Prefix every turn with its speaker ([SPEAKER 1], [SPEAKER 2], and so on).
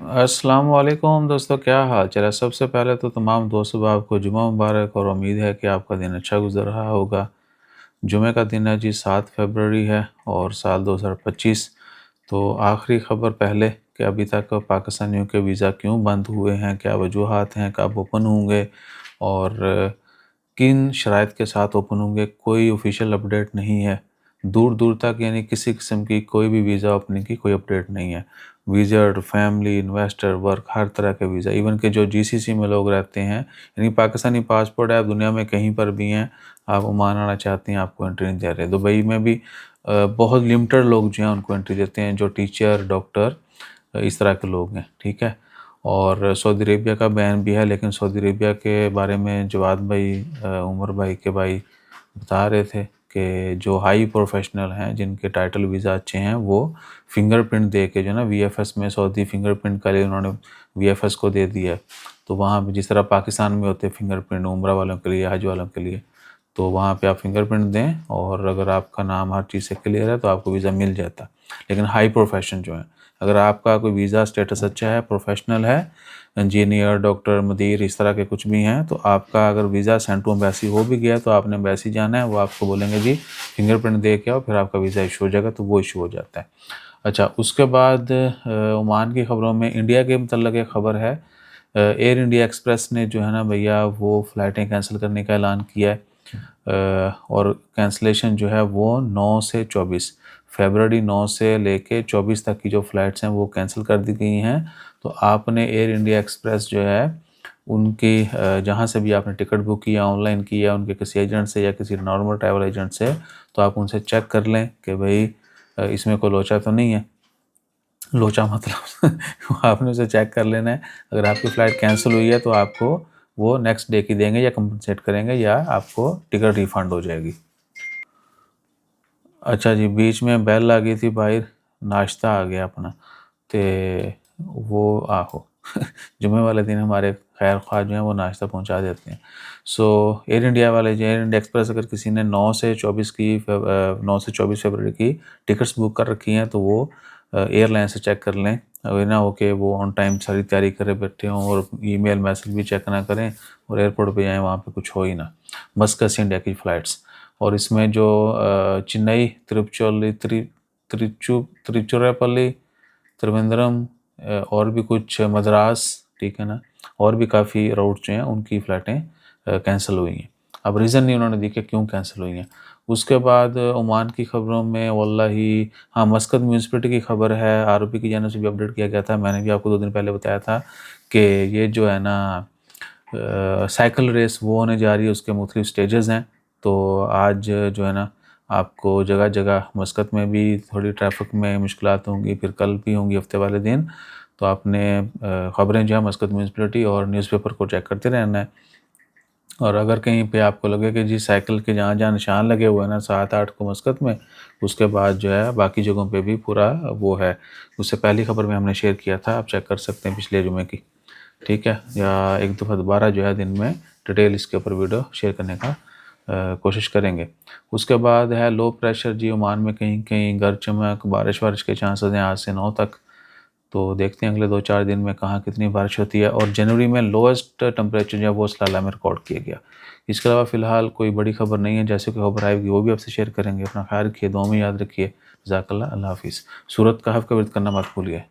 [SPEAKER 1] अस्सलाम वालेकुम दोस्तों, क्या हाल चाल है। सबसे पहले तो तमाम दोस्तों को आपको जुमा मुबारक और उम्मीद है कि आपका दिन अच्छा गुजर रहा होगा। जुमे का दिन है जी, 7 फरवरी है और साल 2025। तो आखिरी ख़बर पहले कि अभी तक पाकिस्तानियों के वीज़ा क्यों बंद हुए हैं, क्या वजूहात हैं, कब ओपन होंगे और किन शराइत के साथ ओपन होंगे, कोई ऑफिशियल अपडेट नहीं है। दूर दूर तक यानी किसी किस्म की कोई भी वीज़ा ओपनिंग की कोई अपडेट नहीं है। विज़िट, फैमिली, इन्वेस्टर, वर्क, हर तरह के वीज़ा, इवन के जो जीसीसी में लोग रहते हैं, यानी पाकिस्तानी पासपोर्ट है, आप दुनिया में कहीं पर भी हैं, आप ओमान आना चाहते हैं, आपको एंट्री नहीं दे रहे। दुबई में भी बहुत लिमिटेड लोग जो हैं उनको एंट्री देते हैं, जो टीचर, डॉक्टर, इस तरह के लोग हैं, ठीक है। और सऊदी अरेबिया का बैन भी है, लेकिन सऊदी अरेबिया के बारे में जवाद भाई, उमर भाई के भाई बता रहे थे कि जो हाई प्रोफेशनल हैं, जिनके टाइटल वीज़ा अच्छे हैं, वो फिंगरप्रिंट दे के जो है ना वीएफएस में, सऊदी फिंगरप्रिंट के लिए उन्होंने वीएफएस को दे दिया है। तो वहाँ पे जिस तरह पाकिस्तान में होते हैं फिंगरप्रिंट उम्रा वालों के लिए, हज वालों के लिए, तो वहाँ पे आप फिंगरप्रिंट दें और अगर आपका नाम हर चीज़ से क्लियर है तो आपको वीज़ा मिल जाता है। लेकिन हाई प्रोफेशन जो है, अगर आपका कोई वीज़ा स्टेटस अच्छा है, प्रोफेशनल है, इंजीनियर, डॉक्टर, मुदीर, इस तरह के कुछ भी हैं, तो आपका अगर वीज़ा सेंड टू एम्बेसी हो भी गया तो आपने एम्बेसी जाना है, वो आपको बोलेंगे जी फिंगरप्रिंट दे के आओ, फिर आपका वीज़ा इशू हो जाएगा, तो वो इशू हो जाता है। अच्छा, उसके बाद ओमान की ख़बरों में इंडिया के मतलब एक ख़बर है। एयर इंडिया एक्सप्रेस ने जो है ना भैया वो फ़्लाइटें कैंसिल करने का ऐलान किया है। और कैंसलेशन जो है वो 9 से 24 फरवरी 9 से लेके 24 तक की जो फ़्लाइट्स हैं वो कैंसिल कर दी गई हैं। तो आपने एयर इंडिया एक्सप्रेस जो है उनकी जहाँ से भी आपने टिकट बुक किया, ऑनलाइन किया, उनके किसी एजेंट से या किसी नॉर्मल ट्रैवल एजेंट से, तो आप उनसे चेक कर लें कि भाई इसमें कोई लोचा तो नहीं है। लोचा मतलब आपने उसे चेक कर लेना है। अगर आपकी फ़्लाइट कैंसिल हुई है तो आपको वो नेक्स्ट डे की देंगे या कंपनसेट करेंगे या आपको टिकट रिफ़ंड हो जाएगी। अच्छा जी, बीच में बेल आ गई थी बाहर, नाश्ता आ गया अपना, ते वो आहो जुम्मे वाले दिन हमारे खैर ख्वाह जो हैं वो नाश्ता पहुंचा देते हैं। सो एयर इंडिया वाले जो एयर इंडिया एक्सप्रेस, अगर किसी ने 9 से 24 फरवरी की टिकट्स बुक कर रखी हैं तो वो एयरलाइन से चेक कर लें। अगर ना हो कि वो ऑन टाइम सारी तैयारी करे बैठे हों और ईमेल मैसेज भी चेक ना करें और एयरपोर्ट पे जाएँ, वहाँ पे कुछ हो ही ना। मस्कत इंडिया की फ़्लाइट्स, और इसमें जो चेन्नई, तिरुचिरापल्ली, त्रिवेंद्रम, और भी कुछ मद्रास, ठीक है ना, और भी काफ़ी रूट जो हैं उनकी फ़्लाइटें कैंसिल हुई हैं। अब रीज़न नहीं उन्होंने दी कि क्यों कैंसिल हुई हैं। उसके बाद ओमान की ख़बरों में वल्लाही, हाँ, मस्कत म्यूनिसिपैलिटी की ख़बर है, आरओपी की जानिब से भी अपडेट किया गया था। मैंने भी आपको 2 दिन पहले बताया था कि ये जो है ना साइकिल रेस वो होने जा रही है, उसके मुख्तलिफ स्टेजेस हैं। तो आज जो है ना आपको जगह जगह मस्कत में भी थोड़ी ट्रैफिक में मुश्किलात होंगी, फिर कल भी होंगी हफ्ते वाले दिन। तो आपने ख़बरें जो है मस्कत म्यूनिसिपैलिटी और न्यूज़पेपर को चेक करते रहना है। और अगर कहीं पे आपको लगे कि जी साइकिल के जहाँ जहाँ निशान लगे हुए हैं ना 7-8 को मस्कत में, उसके बाद जो है बाकी जगहों पे भी पूरा वो है। उससे पहली ख़बर में हमने शेयर किया था, आप चेक कर सकते हैं पिछले जुमे की, ठीक है। या एक दफ़ा दोबारा जो है दिन में डिटेल इसके ऊपर वीडियो शेयर करने का कोशिश करेंगे। उसके बाद है लो प्रेशर जी, ओमान में कहीं कहीं गरज चमक, बारिश वारिश के चांसेस हैं आज से 9 तक। तो देखते हैं अगले 2-4 दिन में कहाँ कितनी बारिश होती है। और जनवरी में लोएस्ट टेम्परेचर जो है वो सलाला में रिकॉर्ड किया गया। इसके अलावा फ़िलहाल कोई बड़ी खबर नहीं है, जैसे कोई खबर आएगी वो भी आपसे शेयर करेंगे। अपना ख्याल रखिए, दुआ में याद रखिए। जज़ाकल्लाह, अल्लाह हाफ़िज़। सूरत कहफ़ का विर्द करना मत भूलिए।